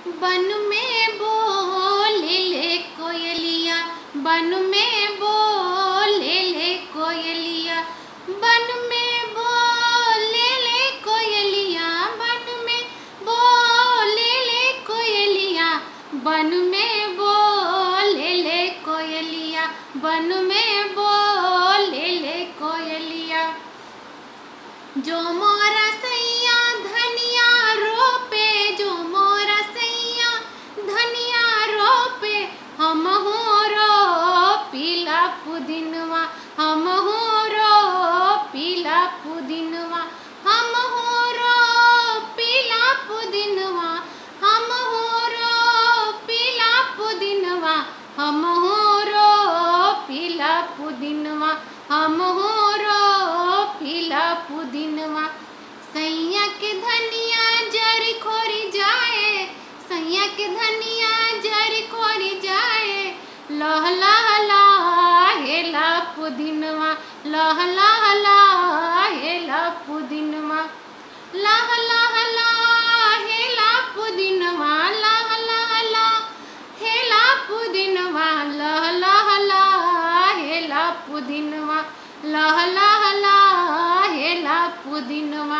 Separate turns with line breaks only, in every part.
बन में बोले ले कोयलिया, बन में बोले ले कोयलिया, बन में बोले ले कोयलिया, बन में बोले ले कोयलिया, बन में बोले ले कोयलिया, बन में बोले ले कोयलिया। जो मोरा सैया धनिया रोपे, जो मोरा सैया धनिया रोपे, हम हो रो पीला पुदीनवा, हम हो रो पीला पुदीनवा, हम हो रो पीला पुदीनवा, हम हो रो पीला पुदीनवा, हम हो रो पीला पुदीनवा, हम हो रो पीला पुदीनवा। सैया के धनिया जरी खोरी जाए, सैया के धनिया जरी खोरी जाए, लह लह लाहेला पुदीनवा, लह लह लाहेला पुदीनवा, लह लह लाहेला पुदीनवा, लह लह लाहेला पुदीनवा, लह लह लाहेला पुदीनवा, लह लह लाहेला पुदीनवा।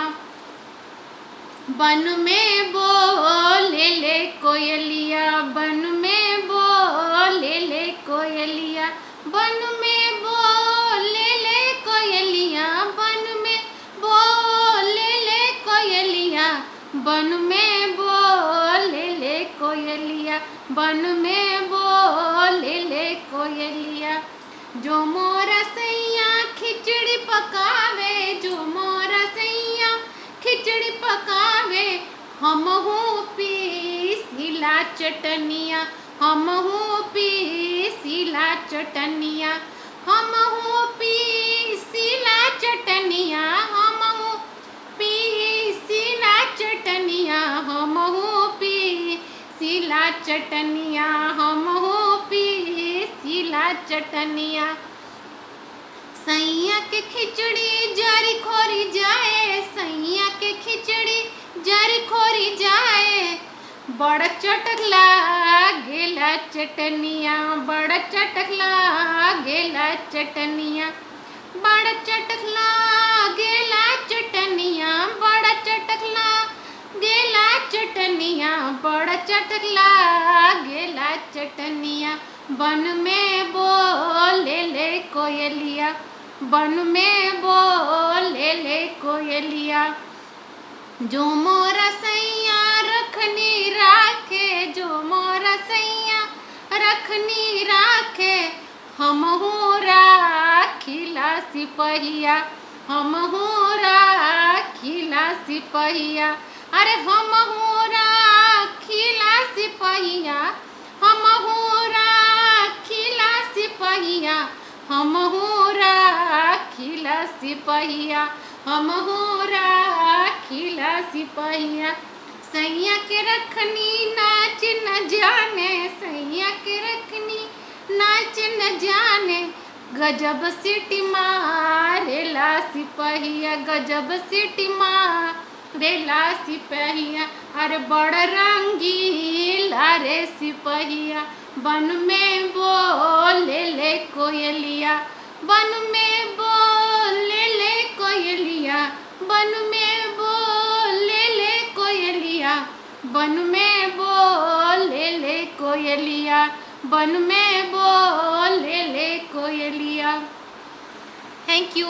बन में बोले ले कोयलिया, बन में बोले ले कोयलिया, बन में बोले ले कोयलिया, बन में बोले ले कोयलिया, बन में बोले ले कोयलिया, बन में बोले ले कोयलिया। जो मोरा सैया खिचड़ी पकावे, जो मोरा सैया खिचड़ी पकावे, हम हो पीसीला चटनिया, हम हो पीसीला चटनिया, हम हो पीसीला चटनिया, हम हो पीसीला चटनिया, हम हो पीसीला चटनिया, हम हो पीसीला चटनिया। सैया के खिचड़ी जरी खोरी जाए, सैया के खिचड़ी जरी खोरी जाए, बड़ चटक लागेला चटनिया, बड़ चटक लागेला चटनिया, बड़ चटक लागेला चटनिया, बड़ चटक लागेला चटनिया, बड़ चटक लागेला चटनिया। बन में बोले ले कोयलिया, बन में बोले ले कोयलिया। जो मोरा सैया रखनी राखे, जो मोरा सैया रखनी राखे, हम हो राखिला सिपहिया, हम हो राखिला सिपहिया, अरे हम हो राखिला सिपहिया, हम हो राखिला सिपहिया, हम हो राखिला सिपहिया, हम हो राखिला सिपहिया। सैया के रखनी नाच न जाने, सैया के रखनी नाच न जाने, गजब सीटी मारेला सिपहिया, गजब सीटी मारेला सिपहिया, अरे बड़ रंगीला रे सिपहिया। बन में बोले ले कोयलिया, बन में बोले ले कोयलिया, बन में बोले ले कोयलिया, बन में बोले ले कोयलिया, बन में बोले ले कोयलिया। Thank you.